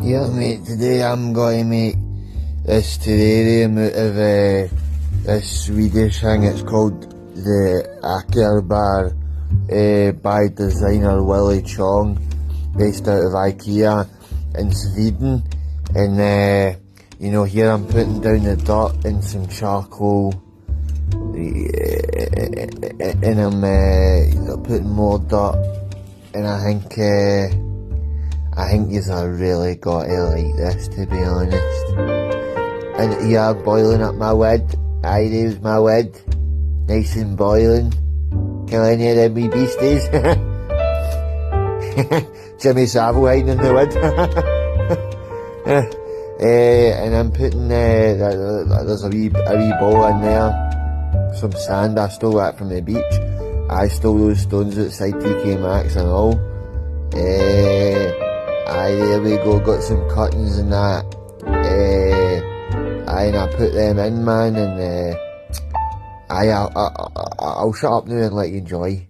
Yeah mate, today I'm going to make this terrarium out of this Swedish thing. It's called the Akerbar by designer Willie Chong, based out of IKEA in Sweden. And you know, here I'm putting down the dirt and some charcoal, and I'm putting more dirt, and I think yous are really got to like this, to be honest. And here, boiling up my wood. Aye, there's my wood. Nice and boiling. Kill any of them wee beasties. Jimmy Savile hiding in the wood. And I'm putting, there's a wee bowl in there. Some sand, I stole that from the beach. I stole those stones outside TK Maxx and all. Aye, there we go, got some cuttings and that. Aye, and I put them in, man, and aye, I'll shut up now and let you enjoy.